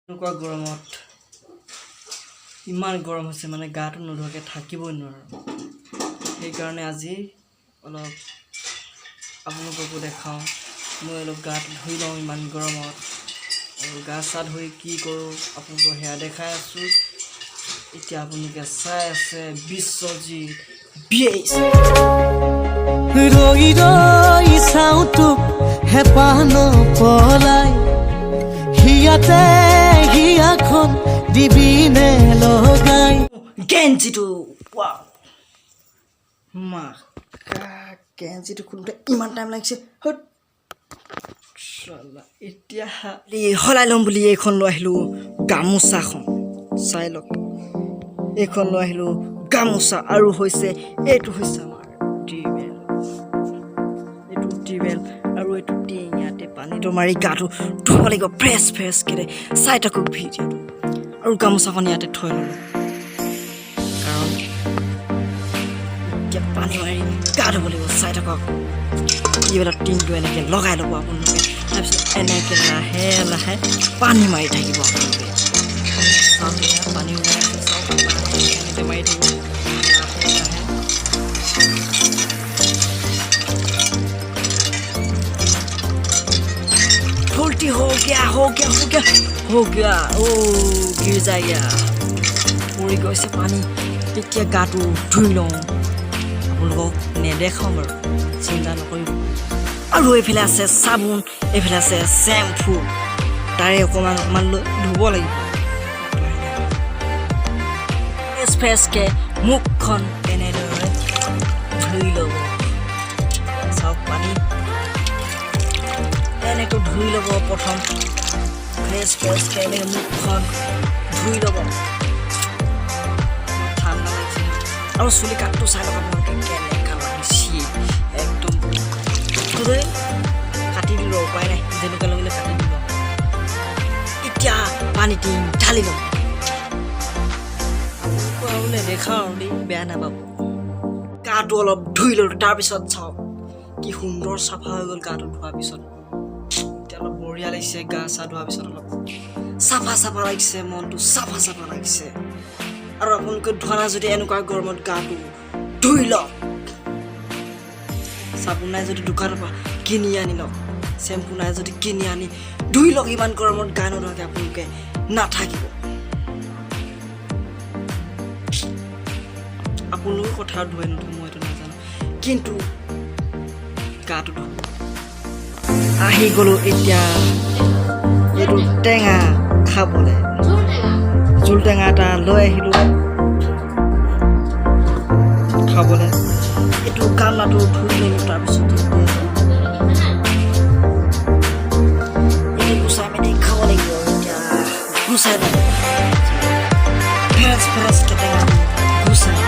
এনেকুৱা গৰমত ইমান গৰম হৈছে মানে গাটো নোধোৱাকৈ থাকিবই নোৱাৰোঁ। সেইকাৰণে আজি অলপ আপোনালোককো দেখাওঁ। মই অলপ গাটো ধুই লওঁ ইমান গৰমত। আৰু গা চা ধুই কি কৰোঁ আপোনালোকক সেয়া দেখাই আছোঁ। এতিয়া আপোনালোকে চাই আছে বিশ্বজিৎ বিএইচ। ৰৈ ৰৈ চাওঁ তোক হেঁপাহ নপলাই, হিয়াতে হিয়াখন দিবিনে লগাই। গেঞ্জিটো ৱাও মা গেঞ্জিটো খোলোতে ইমান টাইম লাগিছে। এতিয়া সলাই ল'ম বুলি এইখন লৈ আহিলোঁ গামোচাখন। চাই লওক, এইখন লৈ আহিলোঁ গামোচা। আৰু হৈছে এইটো হৈছে আমাৰ টিউবেল, এইটো টিউবেল আৰু এইটো টিং। ইয়াতে পানীটো মাৰি গাটো ধুব লাগিব ফ্ৰেছ ফ্ৰেছকৈ। চাই থাকক ভিডিঅ'টো। আৰু গামোচাখন ইয়াতে থৈ ল'লোঁ কাৰণ এতিয়া পানী মাৰি গা ধুব লাগিব। চাই থাকক, টিউবেলত টিংটো এনেকৈ লগাই ল'ব আপোনালোকে। তাৰপিছত এনেকৈ লাহে লাহে পানী মাৰি থাকিব আপোনালোকে। চাওক এতিয়া পানী ওলাই আছে, চাওক এনেকৈ মাৰি থাকিব লাহে লাহে। फुल्टी हो गया हो गया हो गया हो गया। ओ गिर जाएगा, পৰি গৈছে পানী। এতিয়া গাটো ধুই লওঁ, আপোনালোকক নেদেখাওঁ বাৰু, চিন্তা নকৰিব। আৰু এইফালে আছে চাবোন, এইফালে আছে চেম্পু। তাৰে অকণমান অকণমান লৈ ধুব লাগিব ফ্ৰেছ ফ্ৰেছকৈ। মুখখন এনেদৰে ধুই ল'ব। চাওক পানী এনেকৈ ধুই ল'ব প্ৰথম ফ্ৰেছ ফ্ৰেছকৈ। এনেকৈ মুখখন ধুই ল'ব। ঠাণ্ডা লাগিছে আৰু চুলি কাটটো চাই ল'ব আপোনালোকে কেনেকুৱা লাগিছে। একদম কাটি দিলোঁ, উপায় নাই, যেনেকুৱা লাগিলে কাটি দিব। এতিয়া পানী টিং ঢালি ল'ব। আৰু নেদেখাওঁ আৰু দেই, বেয়া নাপাব। গাটো অলপ ধুই ল'লোঁ, তাৰপিছত চাওক কি সুন্দৰ চাফা হৈ গ'ল গাটো ধোৱাৰ পিছত। এতিয়া অলপ বঢ়িয়া লাগিছে গা চা ধোৱাৰ পিছত। অলপ চাফা চাফা লাগিছে, মনটো চাফা চাফা লাগিছে। আৰু আপোনালোকে ধোৱা নাই যদি এনেকুৱা গৰমত গাটো ধুই লওক। চাবোন নাই যদি দোকানৰ পৰা কিনি আনি লওক, চেম্পু নাই যদি কিনি আনি ধুই লওক। ইমান গৰমত গা নোধোৱাকৈ আপোনালোকে নাথাকিব। আপোনালোকৰ কথা ধুৱাই নধুৱে মই এইটো নাজানো, কিন্তু গাটো ধুব। আহি গ'লোঁ এতিয়া এইটো টেঙা খাবলৈ। জোল টেঙা এটা লৈ আহিলোঁ খাবলৈ। এইটো গামলাটো ধুই ল'লোঁ, তাৰপিছত এতিয়া গুচাই মেলি খাব লাগিব। এতিয়া গুচাই ল'ব ফ্ৰেছ ফ্ৰেছকৈ টেঙাটো গুচাই।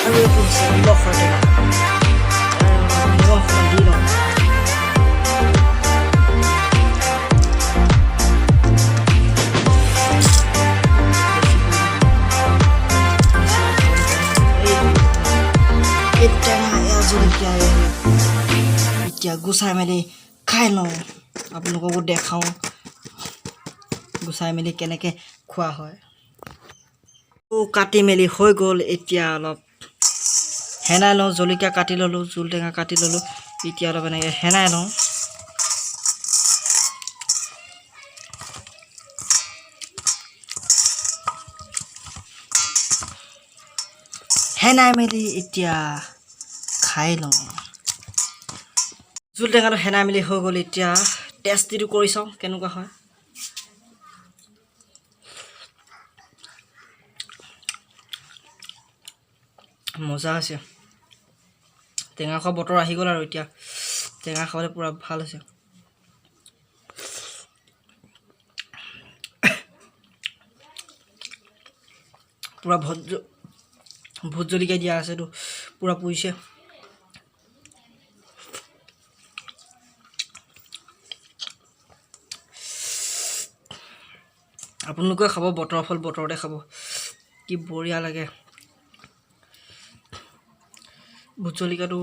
আৰু এইটো হৈছে নিমখৰ টেঙা। নিমখ দি লওঁ। এই টেঙা জলকীয়া এতিয়া গুচাই মেলি খাই লওঁ, আপোনালোককো দেখাওঁ গুচাই মেলি কেনেকৈ খোৱা হয়। কাটি মেলি হৈ গ'ল। এতিয়া অলপ হেনাই লওঁ। জলকীয়া কাটি ল'লোঁ, জোল টেঙা কাটি ল'লোঁ। এতিয়া অলপ এনেকৈ হেনাই লওঁ। হেনাই মেলি এতিয়া খাই লওঁ। জোল টেঙাটো হেনাই মেলি হৈ গ'ল। এতিয়া টেষ্টিটো কৰি চাওঁ কেনেকুৱা হয়। মজা হৈছে। টেঙা খোৱা বতৰ আহি গ'ল আৰু এতিয়া টেঙা খাবলৈ পূৰা ভাল হৈছে। পূৰা ভোট জলকীয়া দিয়া আছেতো, পূৰা পুৰিছে। আপোনালোকে খাব বতৰৰ ফল বতৰতে খাব কি বঢ়িয়া লাগে ভোট জলকীয়াটো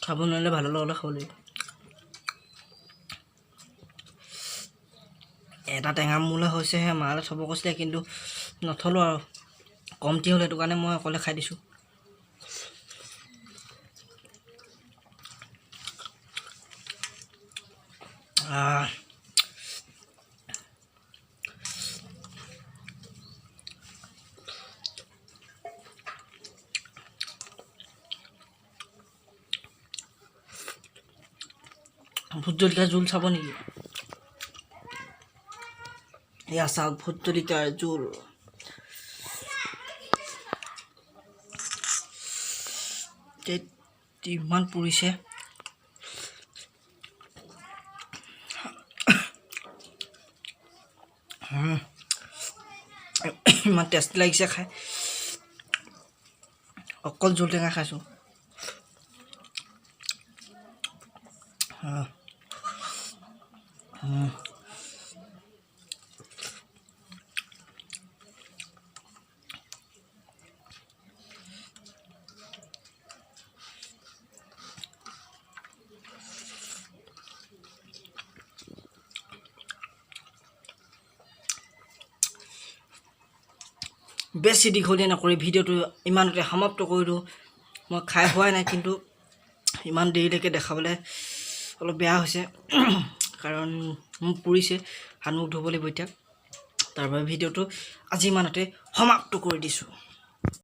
খাব নোৱাৰিলে ভালৰ লগতে খাব লাগিব এটা টেঙা মূলা হৈছেহে মালে থ'ব কৈছিলে কিন্তু নথলোঁ আৰু কমটি হ'ল সেইটো কাৰণে মই অকলে খাই দিছোঁ ভোট জলকীয়া জোল চাব নেকি এয়া চাওক ভোট জলকীয়াৰ জোল ইমান পুৰিছে ইমান টেষ্টি লাগিছে খাই অকল জোল টেঙা খাইছোঁ বেছি দীঘলীয়া নকৰি ভিডিঅ'টো ইমানতে সমাপ্ত কৰি দিওঁ মই খাই হোৱাই নাই কিন্তু ইমান দেৰিলৈকে দেখাবলৈ অলপ বেয়া হৈছে কাৰণ মোক পুৰিছে হাত মুখ ধুব লাগিব এতিয়া তাৰ বাবে ভিডিঅ'টো আজি ইমানতে সমাপ্ত কৰি দিছোঁ